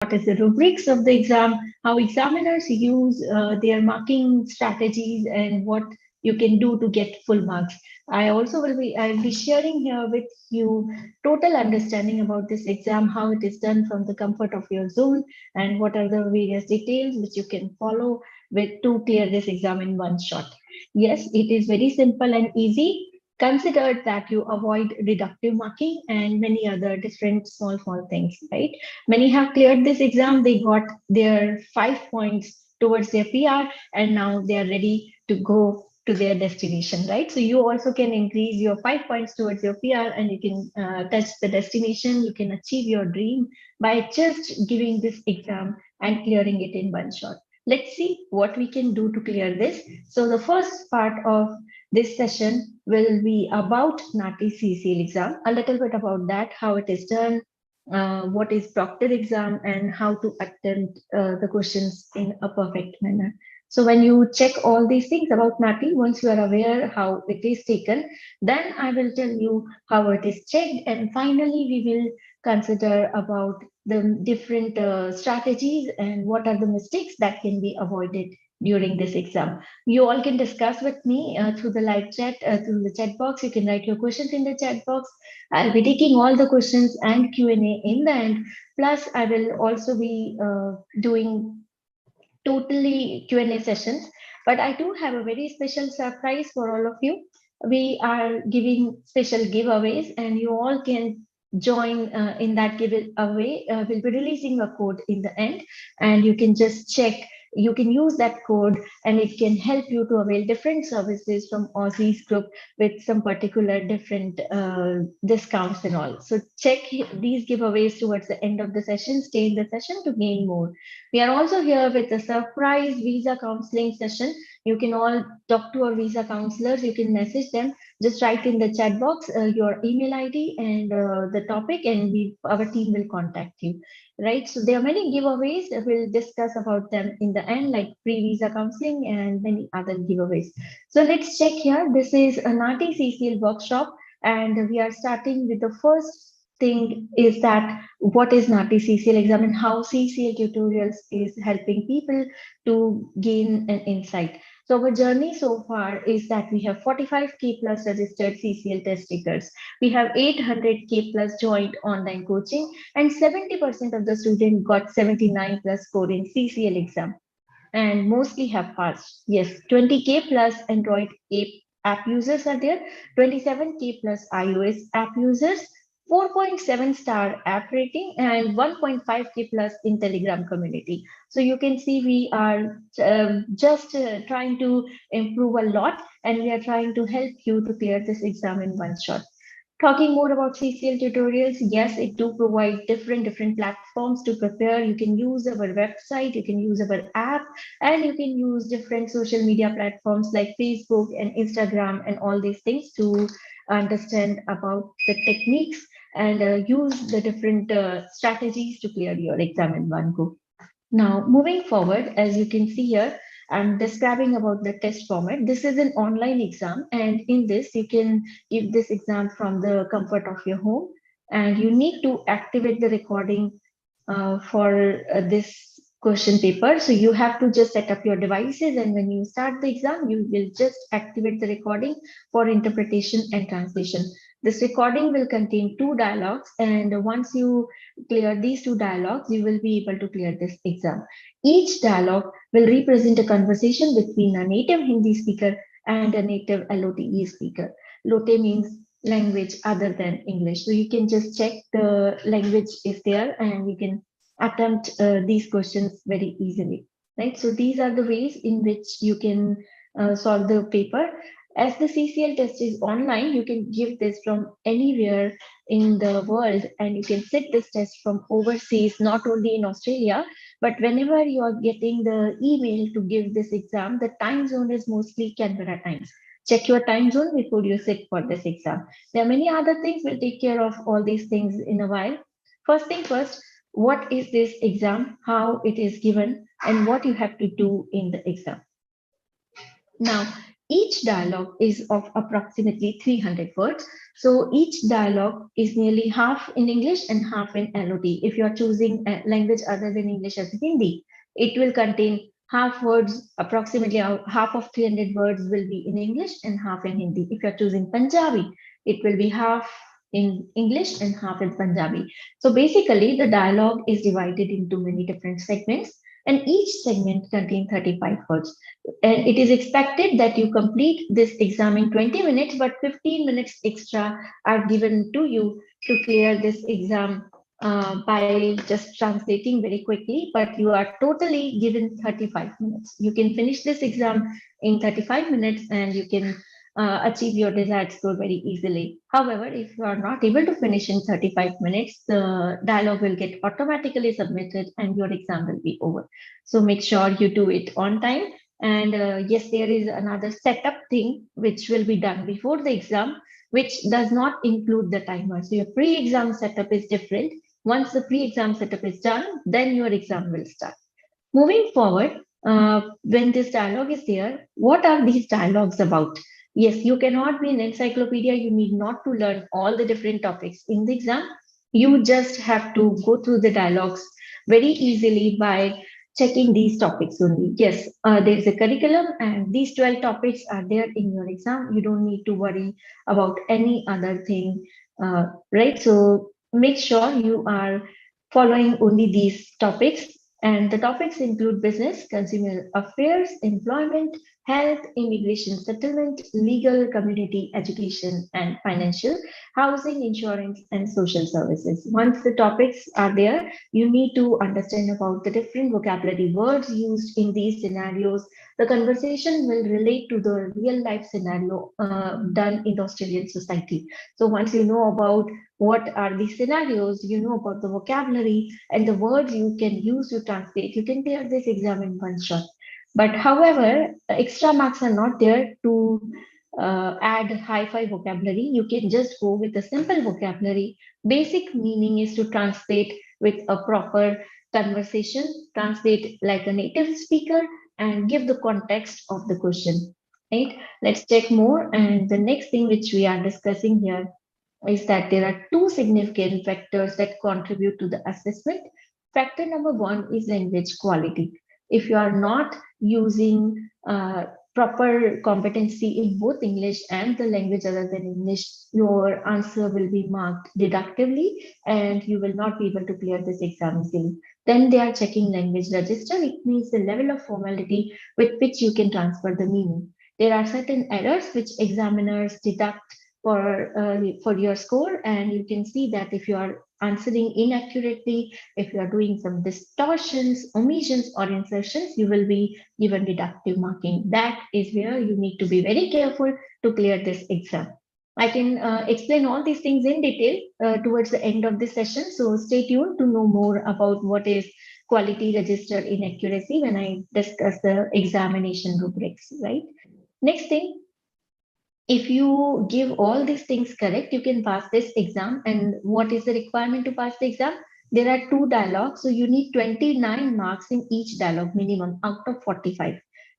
what is the rubrics of the exam, how examiners use their marking strategies, and what you can do to get full marks. I'll be sharing here with you total understanding about this exam, how it is done from the comfort of your zone, and what are the various details which you can follow with to clear this exam in one shot. Yes, it is very simple and easy. Consider that you avoid deductive marking and many other different small things, right? Many have cleared this exam, they got their 5 points towards their PR, and now they are ready to go to their destination, right? So you also can increase your 5 points towards your PR, and you can touch the destination. You can achieve your dream by just giving this exam and clearing it in one shot. Let's see what we can do to clear this. So the first part of this session will be about NATI CCL exam, a little bit about that, how it is done, what is proctor exam, and how to attempt the questions in a perfect manner. So when you check all these things about NATI, once you are aware how it is taken, then I will tell you how it is checked, and finally we will consider about the different strategies and what are the mistakes that can be avoided during this exam. You all can discuss with me through the live chat, through the chat box. You can write your questions in the chat box. I'll be taking all the questions and Q&A in the end. Plus, I will also be doing totally Q&A sessions. But I do have a very special surprise for all of you. We are giving special giveaways, and you all can join in that giveaway. We'll be releasing a code in the end, and you can just check. You can use that code, and it can help you to avail different services from Aussie's group with some particular different discounts and all. So check these giveaways towards the end of the session. Stay in the session to gain more. We are also here with a surprise visa counseling session. You can all talk to our visa counselors. You can message them. Just write in the chat box your email ID and the topic, and our team will contact you. Right. So there are many giveaways. We'll discuss about them in the end, like free visa counseling and many other giveaways. So let's check here. This is a NATI CCL workshop, and we are starting with the first thing is that what is NATI CCL exam and how CCL tutorials is helping people to gain an insight. So our journey so far is that we have 45K plus registered CCL test takers. We have 800K plus joined online coaching, and 70% of the students got 79 plus score in CCL exam and mostly have passed. Yes, 20K plus Android app users are there, 27K plus iOS app users, 4.7 star app rating, and 1.5K plus in Telegram community. So you can see we are just trying to improve a lot, and we are trying to help you to clear this exam in one shot. Talking more about CCL tutorials, yes, it do provide different platforms to prepare. You can use our website, you can use our app, and you can use different social media platforms like Facebook and Instagram and all these things to understand about the techniques and use the different strategies to clear your exam in one go. Now, moving forward, as you can see here, I'm describing about the test format. This is an online exam, and in this, you can give this exam from the comfort of your home, and you need to activate the recording for this question paper. So you have to just set up your devices, and when you start the exam, you will just activate the recording for interpretation and translation. This recording will contain two dialogues, and once you clear these two dialogues, you will be able to clear this exam. Each dialogue will represent a conversation between a native Hindi speaker and a native LOTE speaker. LOTE means language other than English. So you can just check the language is there, and you can attempt these questions very easily, right? So these are the ways in which you can solve the paper. As the CCL test is online, you can give this from anywhere in the world, and you can sit this test from overseas, not only in Australia, but whenever you are getting the email to give this exam, the time zone is mostly Canberra times. Check your time zone before you sit for this exam. There are many other things. We'll take care of all these things in a while. First thing first, what is this exam, how it is given, and what you have to do in the exam. Now, Each dialogue is of approximately 300 words. So each dialogue is nearly half in English and half in LOT. If you are choosing a language other than English as Hindi, it will contain half words, approximately half of 300 words will be in English and half in Hindi. If you are choosing Punjabi, it will be half in English and half in Punjabi. So basically, the dialogue is divided into many different segments, and each segment contains 35 words. And it is expected that you complete this exam in 20 minutes, but 15 minutes extra are given to you to clear this exam by just translating very quickly, but you are totally given 35 minutes. You can finish this exam in 35 minutes and you can achieve your desired score very easily. However, if you are not able to finish in 35 minutes, the dialogue will get automatically submitted and your exam will be over. So make sure you do it on time. And yes, there is another setup thing which will be done before the exam, which does not include the timer. So your pre-exam setup is different. Once the pre-exam setup is done, then your exam will start. Moving forward, when this dialogue is there, what are these dialogues about? Yes, you cannot be an encyclopedia. You need not to learn all the different topics in the exam. You just have to go through the dialogues very easily by checking these topics only. Yes, there is a curriculum, and these 12 topics are there in your exam. You don't need to worry about any other thing, right? So make sure you are following only these topics, and the topics include business, consumer affairs, employment, health, immigration settlement, legal, community, education, and financial, housing, insurance, and social services. Once the topics are there, you need to understand about the different vocabulary words used in these scenarios. The conversation will relate to the real life scenario done in the Australian society. So once you know about what are the scenarios, you know about the vocabulary and the words you can use to translate, you can clear this exam in one shot. But however, extra marks are not there to add high-fi vocabulary. You can just go with a simple vocabulary. Basic meaning is to translate with a proper conversation, translate like a native speaker, and give the context of the question. Right? Let's check more. And the next thing which we are discussing here is that there are two significant factors that contribute to the assessment. Factor number one is language quality. If you are not using proper competency in both English and the language other than English, your answer will be marked deductively and you will not be able to clear this exam easily. Then they are checking language register. It means the level of formality with which you can transfer the meaning. There are certain errors which examiners deduct for your score, and you can see that if you are answering inaccurately, if you are doing some distortions, omissions, or insertions, you will be given deductive marking. That is where you need to be very careful to clear this exam. I can explain all these things in detail towards the end of this session, so stay tuned to know more about what is quality register inaccuracy when I discuss the examination rubrics, right? Next thing, if you give all these things correct, you can pass this exam. And what is the requirement to pass the exam? There are two dialogues, so you need 29 marks in each dialogue minimum out of 45.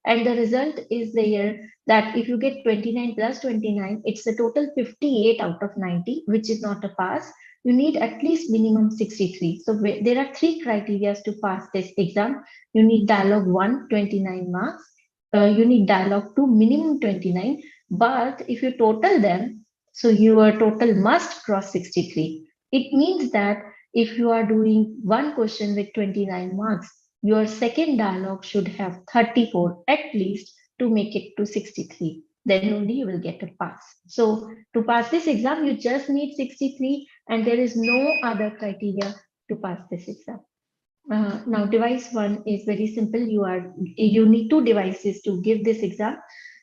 And the result is there that if you get 29 plus 29, it's a total 58 out of 90, which is not a pass. You need at least minimum 63. So there are three criteria to pass this exam. You need dialogue 1, 29 marks. You need dialogue 2, minimum 29, but if you total them, so your total must cross 63. It means that if you are doing one question with 29 marks, your second dialogue should have 34 at least to make it to 63. Then only you will get a pass. So to pass this exam, you just need 63 and there is no other criteria to pass this exam. Now device one is very simple. You need two devices to give this exam,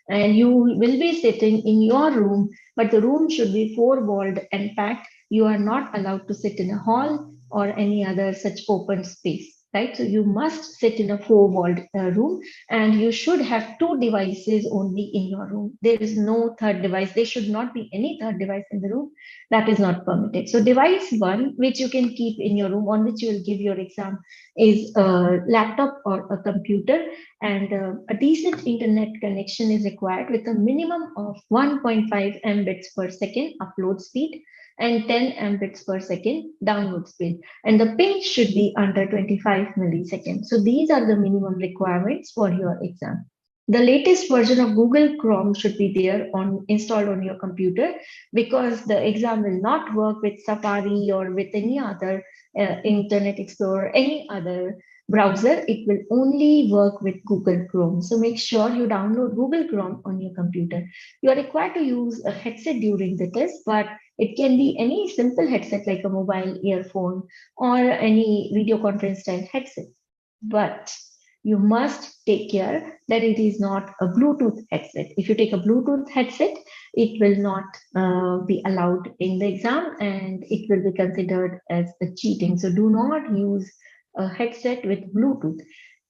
and you will be sitting in your room, but the room should be four-walled and packed. You are not allowed to sit in a hall or any other such open space. right? So you must sit in a four-walled room, and you should have two devices only in your room. There is no third device. There should not be any third device in the room. That is not permitted. So device one, which you can keep in your room on which you will give your exam, is a laptop or a computer, and a decent internet connection is required with a minimum of 1.5 mbits per second upload speed and 10 mbits per second download speed, and the ping should be under 25 milliseconds. So these are the minimum requirements for your exam. The latest version of Google Chrome should be there on installed on your computer, because the exam will not work with Safari or with any other Internet Explorer, any other browser. It will only work with Google Chrome. So make sure you download Google Chrome on your computer. You are required to use a headset during the test, but it can be any simple headset like a mobile earphone or any video conference style headset. But you must take care that it is not a Bluetooth headset. If you take a Bluetooth headset, it will not be allowed in the exam, and it will be considered as a cheating. So do not use a headset with Bluetooth.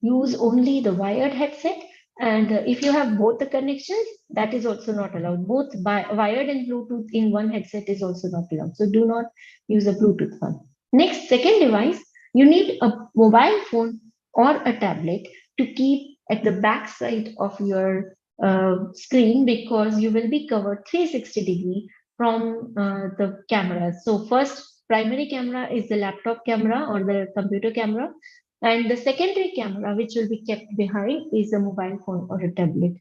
Use only the wired headset. And if you have both the connections, that is also not allowed. Both wired and Bluetooth in one headset is also not allowed. So do not use a Bluetooth one. Next, second device, you need a mobile phone or a tablet to keep at the back side of your screen, because you will be covered 360-degree from the cameras. So first primary camera is the laptop camera or the computer camera, and the secondary camera, which will be kept behind, is a mobile phone or a tablet.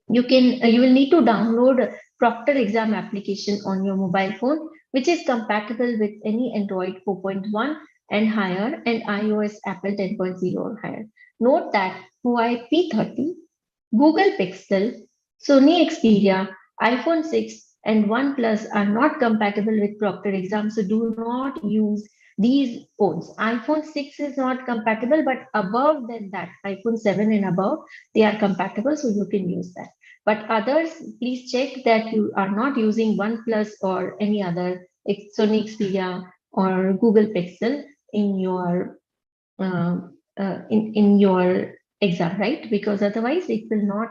You will need to download Proctor exam application on your mobile phone, which is compatible with any Android 4.1 and higher and iOS Apple 10.0 or higher. Note that Huawei P30, Google Pixel, Sony Xperia, iPhone 6, and OnePlus are not compatible with Proctor exam, so do not use these phones. iPhone 6 is not compatible, but above than that, iPhone 7 and above, they are compatible, so you can use that. But others, please check that you are not using OnePlus or any other Sony Xperia or Google Pixel in your uh, in your exam, right? Because otherwise it will not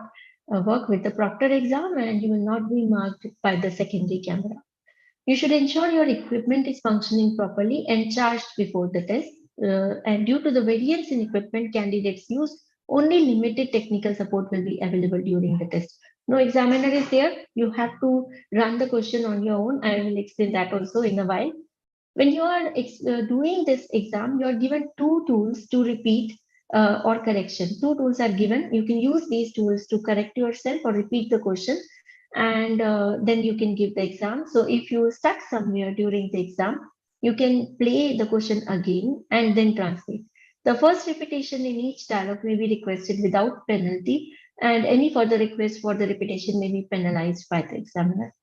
work with the proctor exam, and you will not be marked by the secondary camera. You should ensure your equipment is functioning properly and charged before the test. And due to the variance in equipment candidates use, only limited technical support will be available during the test. No examiner is there. You have to run the question on your own. I will explain that also in a while. When you are doing this exam, you are given two tools to repeat or correction. Two tools are given. You can use these tools to correct yourself or repeat the question, and then you can give the exam. So if you stuck somewhere during the exam, you can play the question again and then translate. The first repetition in each dialogue may be requested without penalty, and any further request for the repetition may be penalized by the examiner.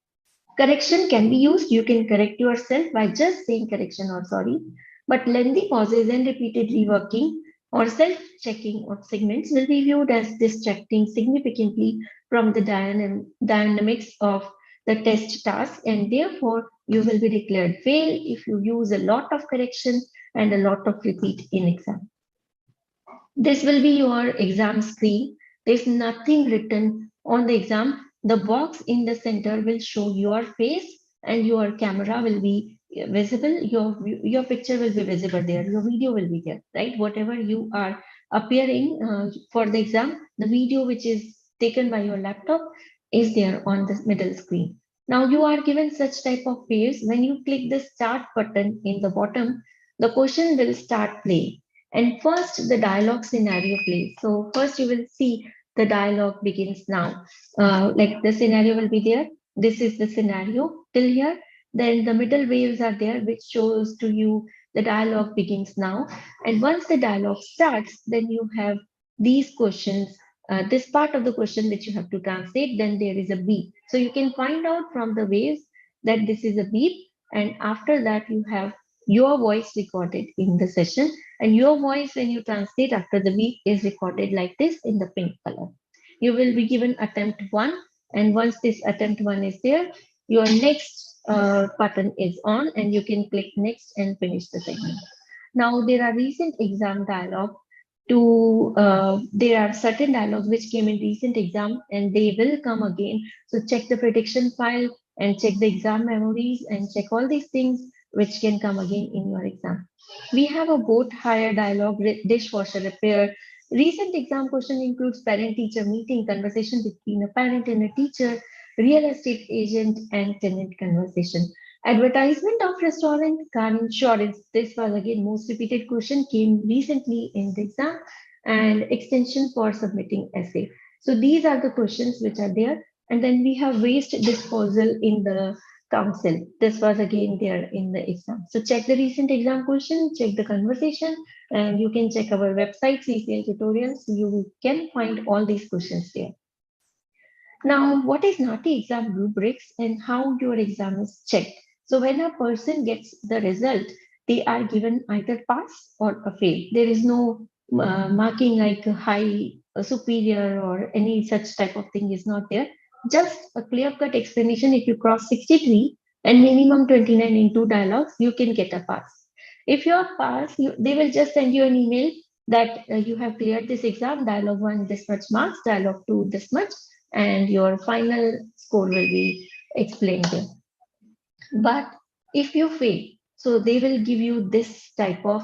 Correction can be used. You can correct yourself by just saying correction or sorry, but lengthy pauses and repeated reworking or self-checking of segments will be viewed as distracting significantly from the dynamics of the test task, and therefore you will be declared fail if you use a lot of correction and a lot of repeat in exam. This will be your exam screen. There's nothing written on the exam. The box in the center will show your face, and your camera will be visible. Your picture will be visible there. Your video will be there, right? Whatever you are appearing for the exam, the video which is taken by your laptop is there on the middle screen. Now you are given such type of waves. When you click the start button in the bottom, the question will start playing. And first, the dialogue scenario plays. So first you will see the dialogue begins now. Like the scenario will be there. This is the scenario till here. Then the middle waves are there, which shows to you the dialogue begins now. And once the dialogue starts, then you have these questions, this part of the question which you have to translate. Then there is a beep. So you can find out from the waves that this is a beep. And after that, you have your voice recorded in the session, and your voice when you translate after the beep is recorded like this in the pink color. You will be given attempt one, and once this attempt one is there, your next button is on, and you can click next and finish the segment. Now there are recent exam dialogue there are certain dialogues which came in recent exam and they will come again. So check the prediction file and check the exam memories and check all these things which can come again in your exam. We have a boat hire dialogue, dishwasher repair. Recent exam question includes parent-teacher meeting, conversation between a parent and a teacher, real estate agent and tenant conversation. Advertisement of restaurant, car insurance. This was again most repeated question came recently in the exam and extension for submitting essay. So these are the questions which are there. And then we have waste disposal in the council. This was again there in the exam. So check the recent exam question, check the conversation, and you can check our website, CCL tutorials. You can find all these questions there. Now, what is NATI exam rubrics and how your exam is checked? So when a person gets the result, they are given either pass or a fail. There is no marking like a high, a superior, or any such type of thing is not there. Just a clear-cut explanation. If you cross 63 and minimum 29 in two dialogues, you can get a pass. If you are pass, they will just send you an email that you have cleared this exam, dialogue 1 this much marks, dialogue 2 this much, and your final score will be explained there. But if you fail, so they will give you this type of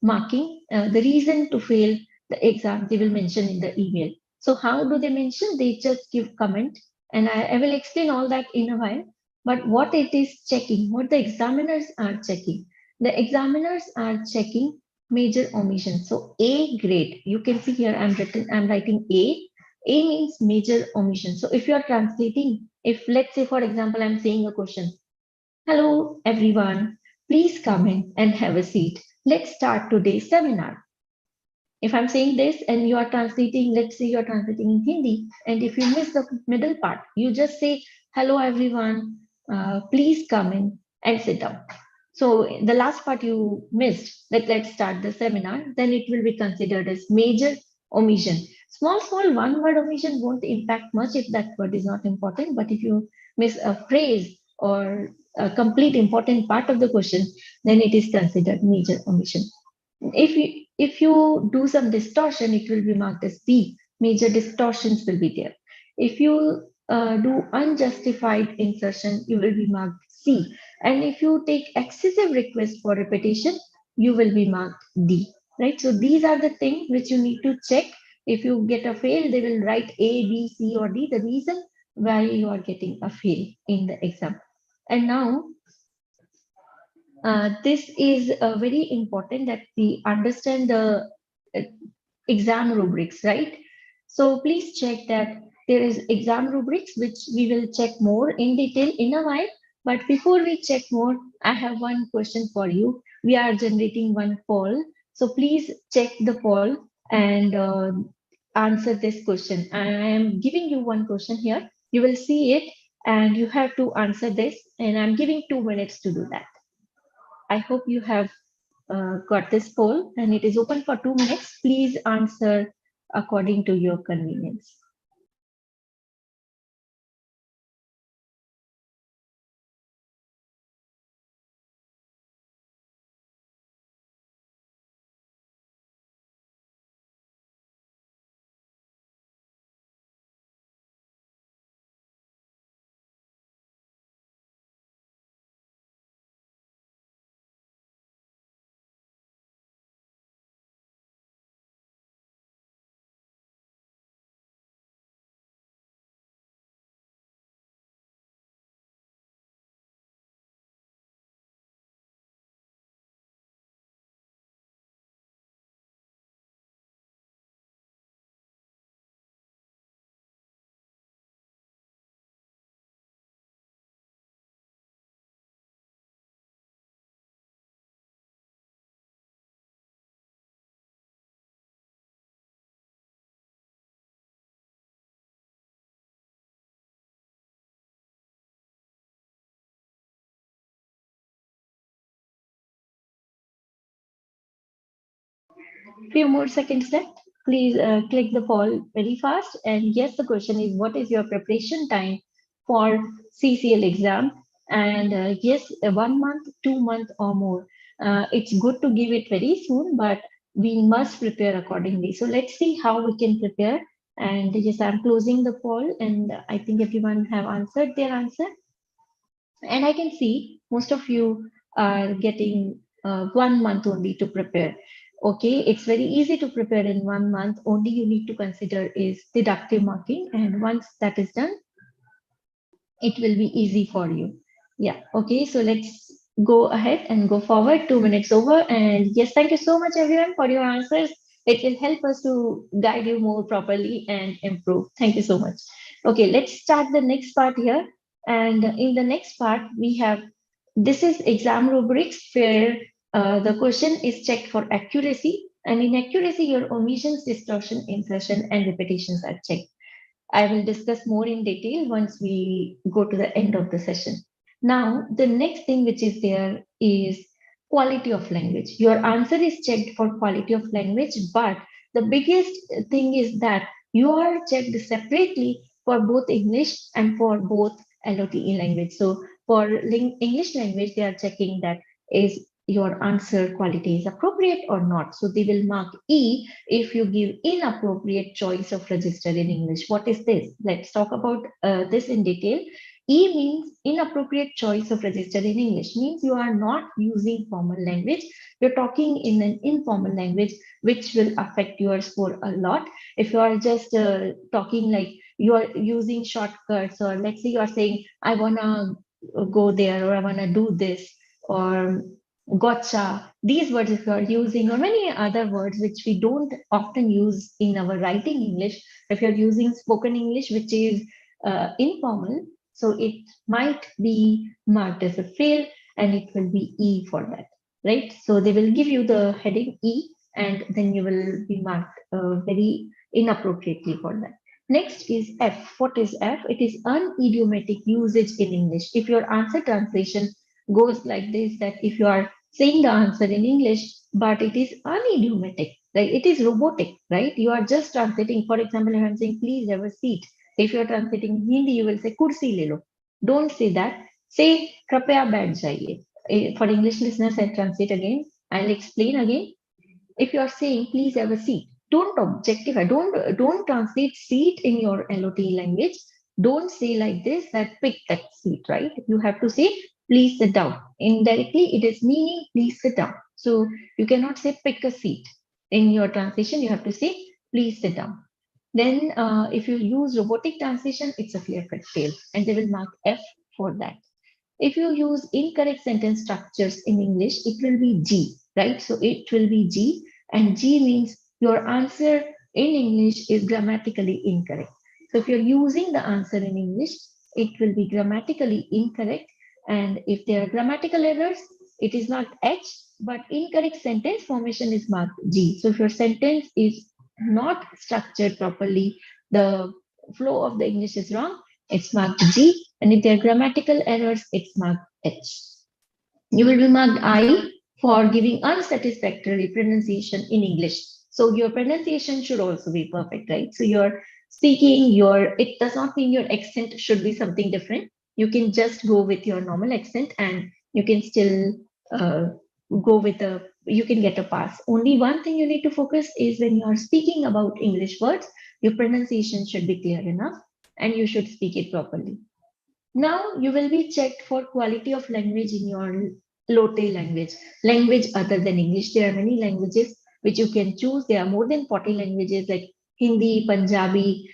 marking. The reason to fail the exam, they will mention in the email. So how do they mention? They just give comment, and I will explain all that in a while. But what it is checking, what the examiners are checking, the examiners are checking major omission. So A grade, you can see here I'm writing A. A means major omission. So if you are translating, if let's say for example I'm saying a question, hello, everyone. Please come in and have a seat. Let's start today's seminar. If I'm saying this and you are translating, let's say you're translating in Hindi, and if you miss the middle part, you just say, hello, everyone. Please come in and sit down. So the last part you missed, let's start the seminar, then it will be considered as major omission. Small one word omission won't impact much if that word is not important, but if you miss a phrase or a complete important part of the question, then it is considered major omission. If you do some distortion, it will be marked as B. Major distortions will be there. If you do unjustified insertion, you will be marked C. And if you take excessive request for repetition, you will be marked D. Right? So these are the things which you need to check. If you get a fail, they will write A, B, C, or D, the reason why you are getting a fail in the exam. And now this is very important that we understand the uh, exam rubrics, right? So please check that there is exam rubrics, which we will check more in detail in a while. But before we check more, I have one question for you. We are generating one poll. So please check the poll and answer this question. I am giving you one question here. You will see it and you have to answer this. And I'm giving 2 minutes to do that. I hope you have got this poll and it is open for 2 minutes. Please answer according to your convenience. Few more seconds left. Please click the poll very fast. And yes, the question is, what is your preparation time for CCL exam? And yes, 1 month, 2 months or more. It's good to give it very soon, but we must prepare accordingly. So let's see how we can prepare. And yes, I'm closing the poll, and I think everyone have answered their answer. And I can see most of you are getting 1 month only to prepare. Okay, it's very easy to prepare in 1 month. Only you need to consider is deductive marking. And once that is done, it will be easy for you. Yeah, okay, so let's go ahead and go forward. 2 minutes over. And yes, thank you so much, everyone, for your answers. It will help us to guide you more properly and improve. Thank you so much. Okay, let's start the next part here. And in the next part, we have this is exam rubrics where the question is checked for accuracy. And in accuracy, your omissions, distortion, insertion, and repetitions are checked. I will discuss more in detail once we go to the end of the session. Now, the next thing which is there is quality of language. Your answer is checked for quality of language, but the biggest thing is that you are checked separately for both English and for both LOTE language. So for English language, they are checking that is your answer quality is appropriate or not. So they will mark E if you give inappropriate choice of register in English. What is this? Let's talk about this in detail. E means inappropriate choice of register in English, means you are not using formal language. You're talking in an informal language, which will affect your score a lot. If you are just talking like you are using shortcuts, or let's say you are saying, I want to go there, or I want to do this, or gotcha, these words if you are using, or many other words which we don't often use in our writing English, if you're using spoken English, which is informal, so it might be marked as a fail, and it will be E for that, right? So they will give you the heading E, and then you will be marked very inappropriately for that. Next is F. What is F? It is unidiomatic usage in English. If your answer translation goes like this, that if you are saying the answer in English, but it is unidiomatic, right? It is robotic, right? You are just translating. For example, if I'm saying, please have a seat. If you're translating in Hindi, you will say, kursi le lo. Don't say that. Say, krapya baith jaiye. For English listeners, I'll translate again. I'll explain again. If you're saying, please have a seat, don't objectify. Don't translate seat in your LOT language. Don't say like this, that pick that seat, right? You have to say, please sit down. Indirectly, it is meaning please sit down. So you cannot say pick a seat. In your translation, you have to say please sit down. Then if you use robotic translation, it's a clear cut fail, and they will mark F for that. If you use incorrect sentence structures in English, it will be G, right? So it will be G, and G means your answer in English is grammatically incorrect. So if you're using the answer in English, it will be grammatically incorrect. And if there are grammatical errors, it is not H, but incorrect sentence formation is marked G. So if your sentence is not structured properly, the flow of the English is wrong, it's marked G. And if there are grammatical errors, it's marked H. You will be marked I for giving unsatisfactory pronunciation in English. So your pronunciation should also be perfect, right? So your speaking, it does not mean your accent should be something different. You can just go with your normal accent, and you can still go with you can get a pass. Only one thing you need to focus is when you are speaking about English words, your pronunciation should be clear enough, and you should speak it properly. Now you will be checked for quality of language in your Lote language other than English. There are many languages which you can choose. There are more than 40 languages like Hindi, Punjabi,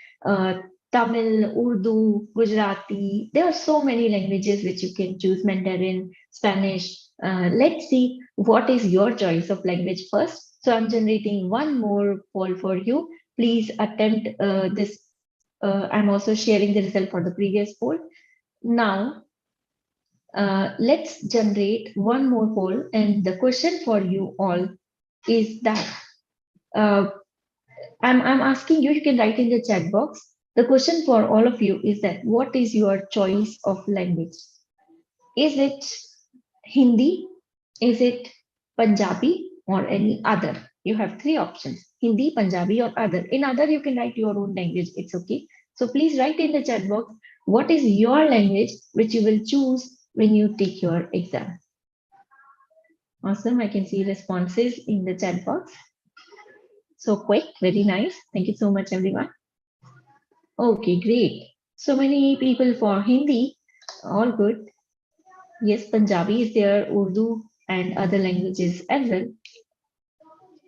Tamil, Urdu, Gujarati. There are so many languages which you can choose, Mandarin, Spanish. Let's see what is your choice of language first. So I'm generating one more poll for you. Please attempt this. I'm also sharing the result for the previous poll. Now, let's generate one more poll, and the question for you all is that uh, I'm asking you, you can write in the chat box. The question for all of you is that what is your choice of language? Is it Hindi? Is it Punjabi or any other? You have three options: Hindi, Punjabi, or other. In other, you can write your own language. It's okay. So please write in the chat box what is your language which you will choose when you take your exam. Awesome. I can see responses in the chat box. So quick, very nice. Thank you so much, everyone. Okay, great. So many people for Hindi, all good. Yes, Punjabi is there, Urdu and other languages as well.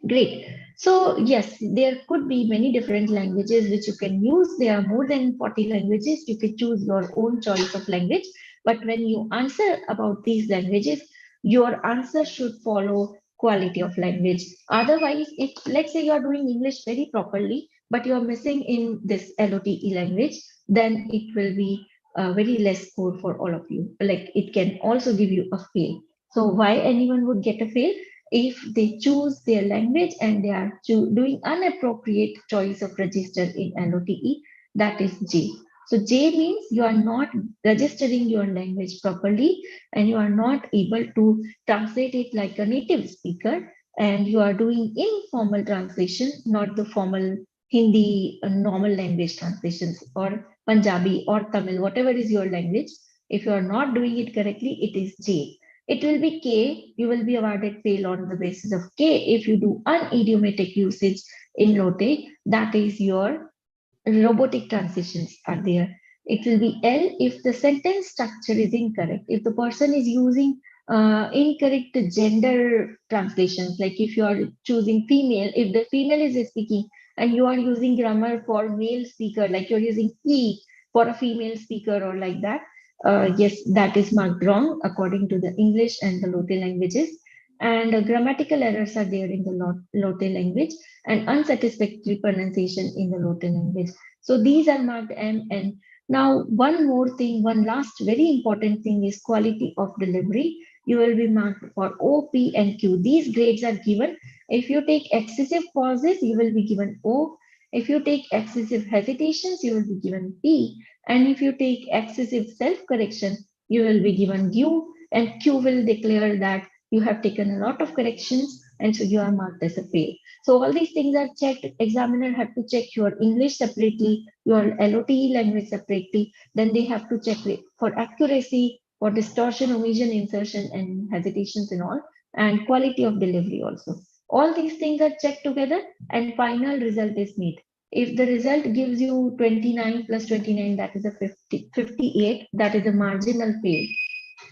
Great. So yes, there could be many different languages which you can use. There are more than 40 languages. You can choose your own choice of language. But when you answer about these languages, your answer should follow quality of language. Otherwise, if let's say you are doing English very properly, but you are missing in this LOTE language, then it will be very less score for all of you. Like it can also give you a fail. So why anyone would get a fail? If they choose their language and they are doing inappropriate choice of register in LOTE, that is J. So J means you are not registering your language properly and you are not able to translate it like a native speaker, and you are doing informal translation, not the formal Hindi normal language translations or Punjabi or Tamil, whatever is your language. If you are not doing it correctly, it is J. It will be K. You will be awarded fail on the basis of K if you do unidiomatic usage in Lotte. That is your robotic transitions are there. It will be L if the sentence structure is incorrect. If the person is using incorrect gender translations, like if you are choosing female, if the female is speaking and you are using grammar for male speaker, like you're using he for a female speaker or like that, yes, that is marked wrong according to the English and the Lotte languages. And grammatical errors are there in the Lotte language and unsatisfactory pronunciation in the Lotte language. So these are marked M N. Now, one more thing, one last very important thing is quality of delivery. You will be marked for O, P, and Q. These grades are given. If you take excessive pauses, you will be given O. If you take excessive hesitations, you will be given P. And if you take excessive self-correction, you will be given Q. And Q will declare that you have taken a lot of corrections and so you are marked as a fail. So all these things are checked. Examiner have to check your English separately, your LOTE language separately. Then they have to check for accuracy, for distortion, omission, insertion, and hesitations and all, and quality of delivery also. All these things are checked together, and final result is made. If the result gives you 29 plus 29, that is a 58, that is a marginal fail.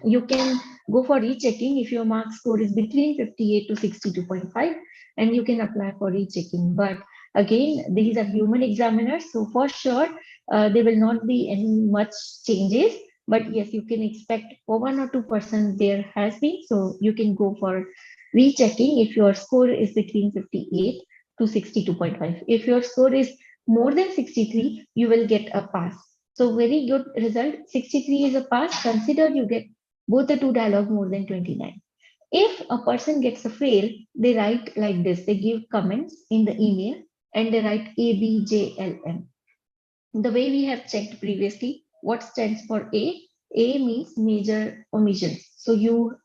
You can go for rechecking if your mark score is between 58 to 62.5, and you can apply for rechecking. But again, these are human examiners, so for sure there will not be any much changes. But yes, you can expect for 1 or 2% there has been, so you can go for rechecking if your score is between 58 to 62.5. If your score is more than 63, you will get a pass. So very good result. 63 is a pass. Consider you get both the two dialogue more than 29. If a person gets a fail, they write like this. They give comments in the email and they write ABJLM. The way we have checked previously, what stands for A? A means major omissions. So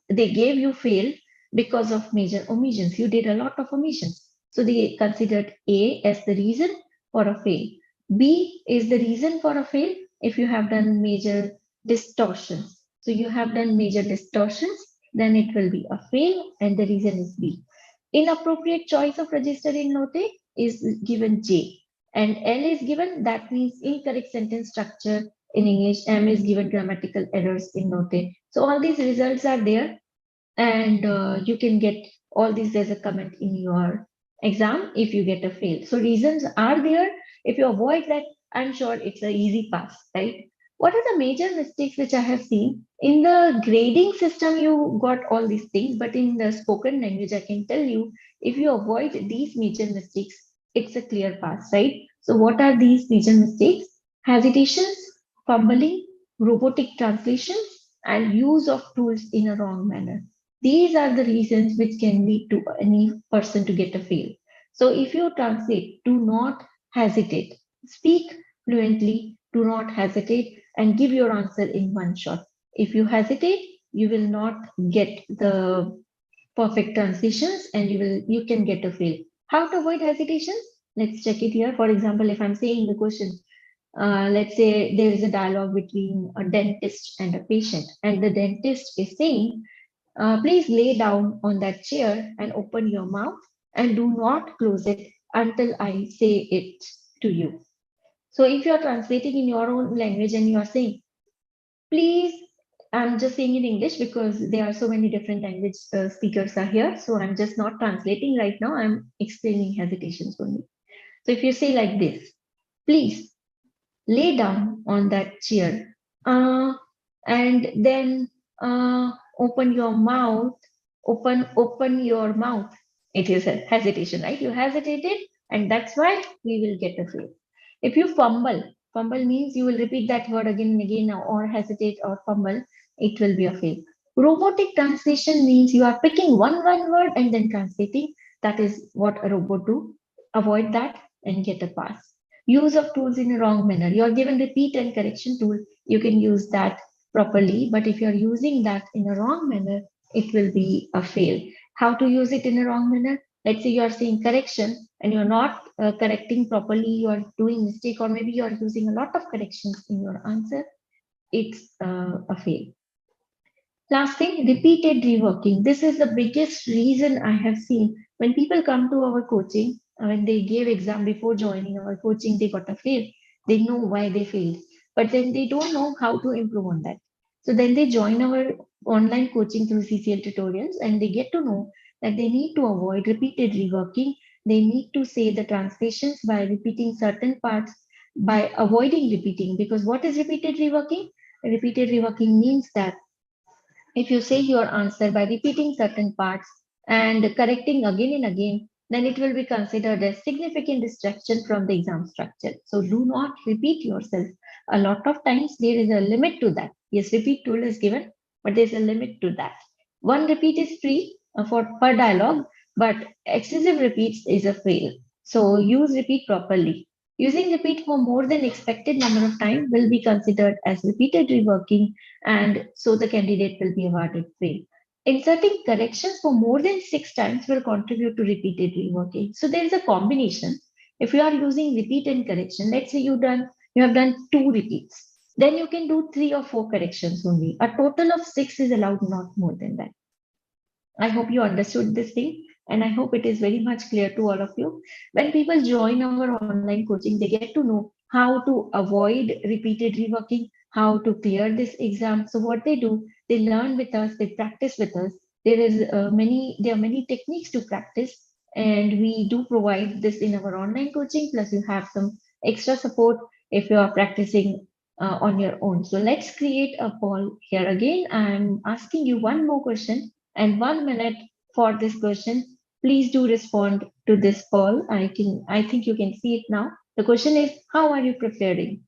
they gave you fail because of major omissions. You did a lot of omissions. So they considered A as the reason for a fail. B is the reason for a fail if you have done major distortions. So you have done major distortions, then it will be a fail and the reason is B. Inappropriate choice of register in note is given J, and L is given, that means incorrect sentence structure in English. M is given grammatical errors in note. So all these results are there, and you can get all these as a comment in your exam if you get a fail. So reasons are there. If you avoid that, I'm sure it's an easy pass, right? What are the major mistakes which I have seen in the grading system? You got all these things, but in the spoken language, I can tell you, if you avoid these major mistakes, it's a clear pass, right? So what are these major mistakes? Hesitations, fumbling, robotic translations, and use of tools in a wrong manner. These are the reasons which can lead to any person to get a fail. So if you translate, do not hesitate. Speak fluently, do not hesitate, and give your answer in one shot. If you hesitate, you will not get the perfect transitions and you can get a fail. How to avoid hesitations? Let's check it here. For example, if I'm saying the question, let's say there is a dialogue between a dentist and a patient, and the dentist is saying, Please lay down on that chair and open your mouth and do not close it until I say it to you. So if you are translating in your own language and you are saying, please, I'm just saying in English because there are so many different language speakers are here. So I'm just not translating right now. I'm explaining hesitations only. So if you say like this, please lay down on that chair, uh, and then open your mouth, open your mouth. It is a hesitation, right? You hesitated, and that's why we will get a fail. If you fumble means you will repeat that word again and again, or hesitate or fumble, it will be a fail. Robotic translation means you are picking one word and then translating. That is what a robot do. Avoid that and get a pass. Use of tools in a wrong manner. You are given repeat and correction tool. You can use that properly. But if you are using that in a wrong manner, it will be a fail. How to use it in a wrong manner? Let's say you are saying correction and you're not correcting properly, you are doing mistake, or maybe you are using a lot of corrections in your answer. It's a fail. Last thing, repeated reworking. This is the biggest reason I have seen when people come to our coaching, when they gave exam before joining our coaching, they got a fail. They know why they failed, but then they don't know how to improve on that. So then they join our online coaching through CCL tutorials and they get to know that they need to avoid repeated reworking. They need to say the translations by repeating certain parts, by avoiding repeating. Because what is repeated reworking? Repeated reworking means that if you say your answer by repeating certain parts and correcting again and again, then it will be considered a significant distraction from the exam structure. So do not repeat yourself. A lot of times there is a limit to that. Yes, repeat tool is given, but there's a limit to that. One repeat is free for per dialogue, but excessive repeats is a fail. So use repeat properly. Using repeat for more than expected number of time will be considered as repeated reworking, and so the candidate will be awarded fail. Inserting corrections for more than 6 times will contribute to repeated reworking. So there is a combination. If you are using repeat and correction, let's say you have done 2 repeats, then you can do 3 or 4 corrections only. A total of 6 is allowed, not more than that. I hope you understood this thing, and I hope it is very much clear to all of you. When people join our online coaching, they get to know how to avoid repeated reworking, how to clear this exam. So what they do, they learn with us, they practice with us. There are many techniques to practice, and we do provide this in our online coaching. Plus, you have some extra support if you are practicing on your own. So let's create a poll here again. I'm asking you one more question and 1 minute for this question. Please do respond to this poll. I think you can see it now. The question is, how are you preparing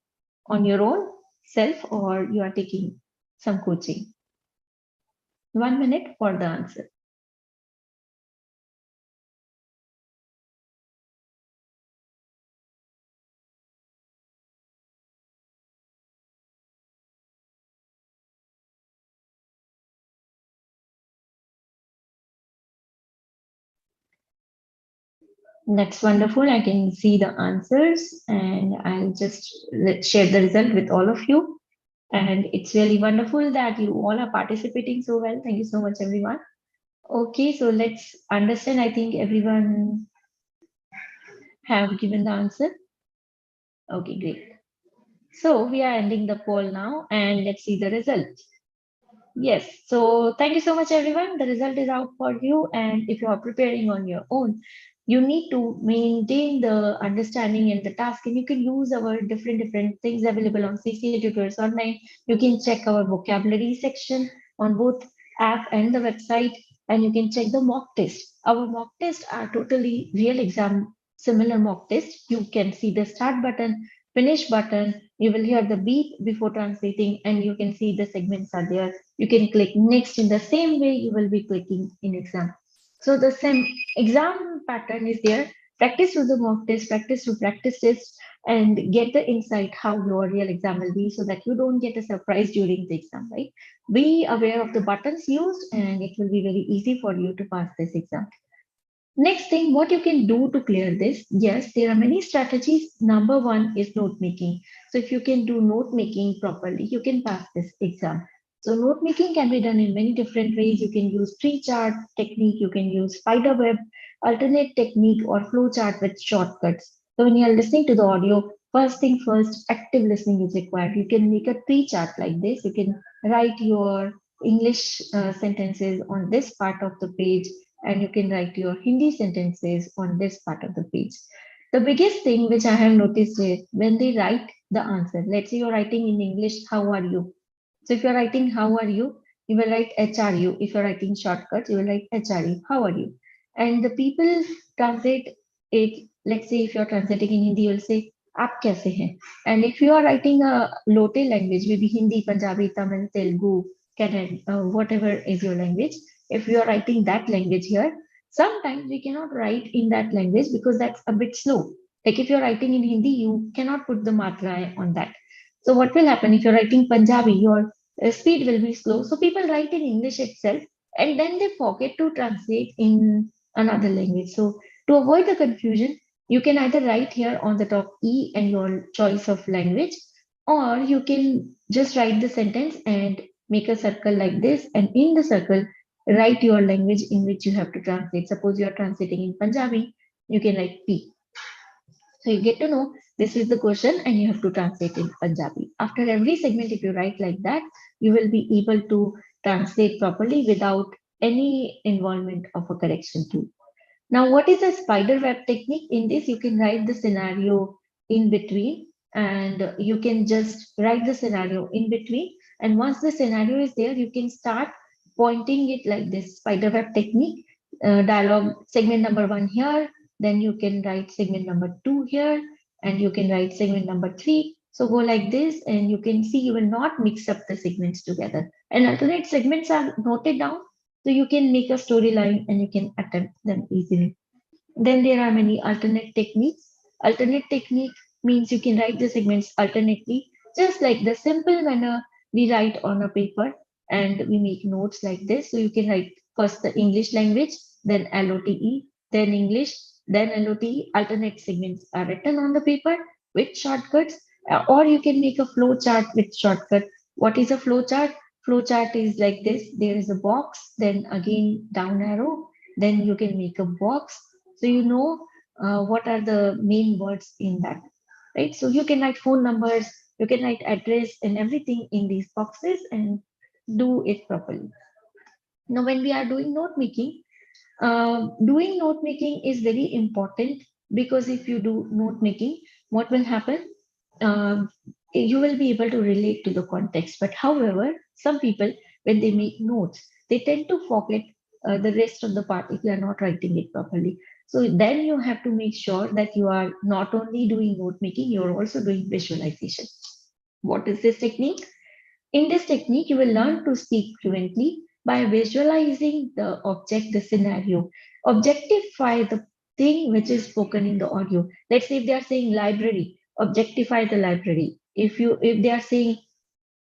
on your own self, or you are taking some coaching? 1 minute for the answer. That's wonderful. I can see the answers and I'll just share the result with all of you. And it's really wonderful that you all are participating so well. Thank you so much, everyone. Okay, so let's understand. I think everyone have given the answer. Okay, great. So we are ending the poll now and let's see the result. Yes, so thank you so much, everyone. The result is out for you. And if you are preparing on your own, you need to maintain the understanding and the task. And you can use our different things available on CCA Tutors Online. You can check our vocabulary section on both app and the website, and you can check the mock test. Our mock tests are totally real exam similar mock test. You can see the start button, finish button. You will hear the beep before translating, and you can see the segments are there. You can click next in the same way you will be clicking in exam. So the same exam pattern is there. Practice through the mock test, practice through practice test, and get the insight how your real exam will be so that you don't get a surprise during the exam, right? Be aware of the buttons used and it will be very easy for you to pass this exam. Next thing, what you can do to clear this? Yes, there are many strategies. Number one is note making. So if you can do note making properly, you can pass this exam. So note making can be done in many different ways. You can use tree chart technique, you can use spider web, alternate technique, or flow chart with shortcuts. So when you are listening to the audio, first thing first, active listening is required. You can make a tree chart like this. You can write your English sentences on this part of the page, and you can write your Hindi sentences on this part of the page. The biggest thing which I have noticed is when they write the answer. Let's say you're writing in English, how are you? So if you're writing how are you will write HRU. If you're writing shortcuts, you will write HRU. How are you? And the people translate it. Let's say if you're translating in Hindi, you'll say आप कैसे हैं? And if you are writing a lote language, maybe Hindi, Punjabi, Tamil, Telugu, Kannada, whatever is your language, if you are writing that language here, sometimes we cannot write in that language because that's a bit slow. Like if you're writing in Hindi, you cannot put the matra on that. So what will happen if you're writing Punjabi, your speed will be slow. So people write in English itself and then they forget to translate in another language. So to avoid the confusion, you can either write here on the top E and your choice of language, or you can just write the sentence and make a circle like this. And in the circle, write your language in which you have to translate. Suppose you are translating in Punjabi, you can write P. So you get to know this is the question and you have to translate in Punjabi. After every segment, if you write like that, you will be able to translate properly without any involvement of a correction tool. Now, what is a spider web technique? In this, you can write the scenario in between and you can just write the scenario in between. And once the scenario is there, you can start pointing it like this spider web technique. Dialogue segment number one here, then you can write segment number two here, and you can write segment number three. So go like this, and you can see you will not mix up the segments together. And alternate segments are noted down so you can make a storyline and you can attempt them easily. Then there are many alternate techniques. Alternate technique means you can write the segments alternately, just like the simple manner we write on a paper and we make notes like this. So you can write first the English language, then LOTE, then English, then LOTE. Alternate segments are written on the paper with shortcuts, or you can make a flow chart with shortcut. What is a flow chart? Flow chart is like this. There is a box, then again down arrow, then you can make a box so you know what are the main words in that, right? So you can write phone numbers, you can write address and everything in these boxes and do it properly. Now, when we are doing note making is very important because if you do note making, what will happen? Um you will be able to relate to the context. But however, some people, when they make notes, they tend to forget the rest of the part if they are not writing it properly. So then you have to make sure that you are not only doing note making, you're also doing visualization. What is this technique? In this technique, you will learn to speak fluently by visualizing the object, the scenario. Objectify the thing which is spoken in the audio. Let's say if they are saying library, objectify the library. If they are saying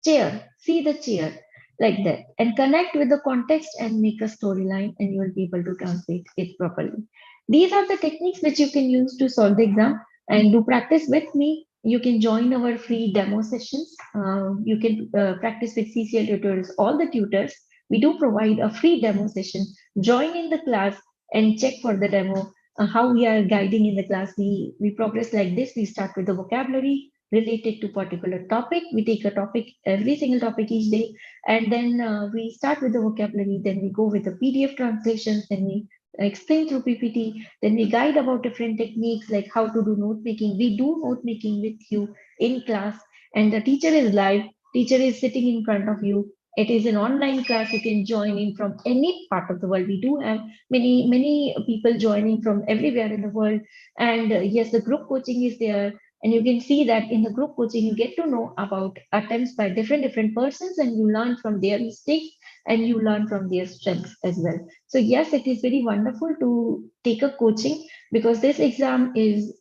chair, see the chair like that, and connect with the context and make a storyline, and you will be able to translate it properly. These are the techniques which you can use to solve the exam and do practice with me. You can join our free demo sessions. You can practice with CCL tutors, all the tutors. We do provide a free demo session. Join in the class and check for the demo. How we are guiding in the class. We progress like this. We start with the vocabulary related to particular topic. We take a topic, every single topic each day, and then we start with the vocabulary. Then we go with the PDF translations. Then we explain through PPT. Then we guide about different techniques like how to do note making. We do note making with you in class, and the teacher is live. Teacher is sitting in front of you. It is an online class. You can join in from any part of the world. We do have many people joining from everywhere in the world, and yes, the group coaching is there, and you can see that in the group coaching you get to know about attempts by different persons, and you learn from their mistakes and you learn from their strengths as well. So yes, it is very wonderful to take a coaching because this exam is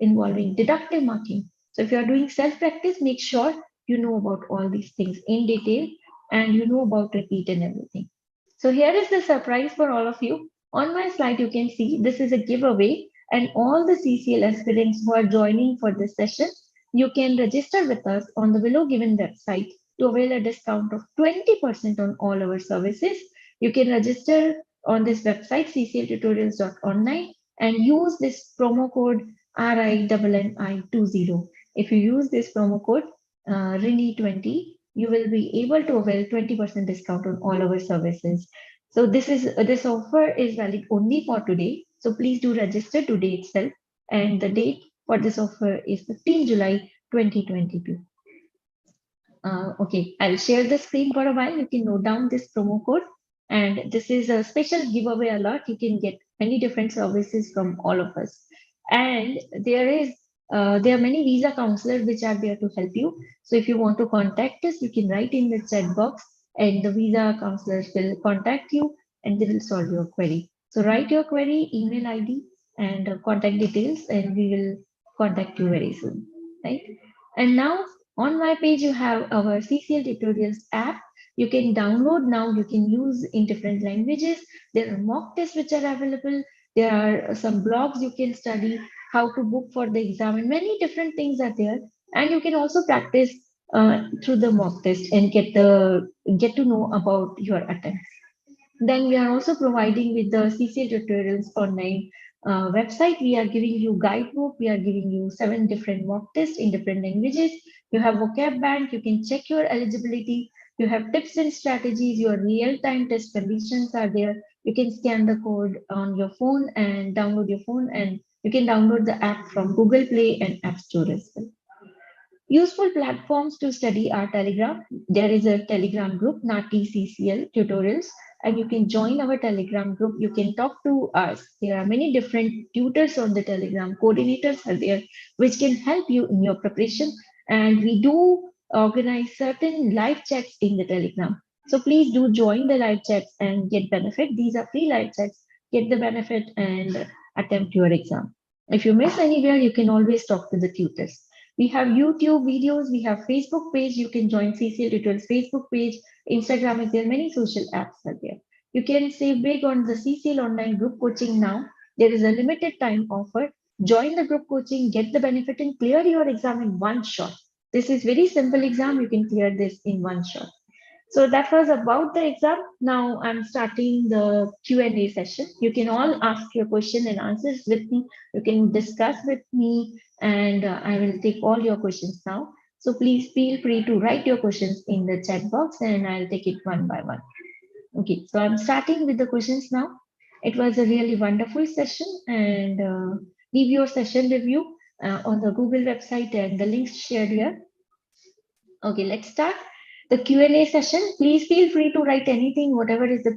involving deductive marking. So if you are doing self practice, make sure you know about all these things in detail and you know about repeat and everything. So here is the surprise for all of you. On my slide, you can see this is a giveaway, and all the CCL aspirants who are joining for this session, you can register with us on the below given website to avail a discount of 20% on all our services. You can register on this website ccltutorials.online and use this promo code RINNI20. If you use this promo code Rinni20, you will be able to avail 20% discount on all our services. So this offer is valid only for today. So please do register today itself. And the date for this offer is 15 July 2022. Okay, I'll share the screen for a while. You can note down this promo code. And this is a special giveaway alert. You can get many different services from all of us. And there are many visa counselors which are there to help you. So if you want to contact us, you can write in the chat box and the visa counselors will contact you and they will solve your query. So write your query, email ID and contact details and we will contact you very soon, right? And now on my page, you have our CCL tutorials app. You can download now, you can use in different languages. There are mock tests which are available. There are some blogs you can study, how to book for the exam, and many different things are there. And you can also practice through the mock test and get to know about your attempts. Then we are also providing with the CCL tutorials online website. We are giving you guidebook. We are giving you 7 different mock tests in different languages. You have vocab bank. You can check your eligibility. You have tips and strategies. Your real-time test conditions are there. You can scan the code on your phone and download your phone, and you can download the app from Google Play and App Store as well. Useful platforms to study are Telegram. There is a Telegram group, Nati CCL tutorials, and you can join our Telegram group. You can talk to us. There are many different tutors on the Telegram. Coordinators are there, which can help you in your preparation. And we do organize certain live chats in the Telegram. So please do join the live chats and get benefit. These are free live chats. Get the benefit and attempt your exam. If you miss anywhere, you can always talk to the tutors. We have YouTube videos, we have Facebook page. You can join CCL Tutorials Facebook page. Instagram is there, many social apps are there. You can save big on the CCL online group coaching now. There is a limited time offer. Join the group coaching, get the benefit and clear your exam in one shot. This is very simple exam. You can clear this in one shot. So that was about the exam. Now I'm starting the Q&A session. You can all ask your question and answers with me. You can discuss with me and I will take all your questions now. So please feel free to write your questions in the chat box and I'll take it one by one. Okay, so I'm starting with the questions now. It was a really wonderful session and leave your session review on the Google website and the links shared here. Okay, let's start the Q&A session. Please feel free to write anything, whatever is the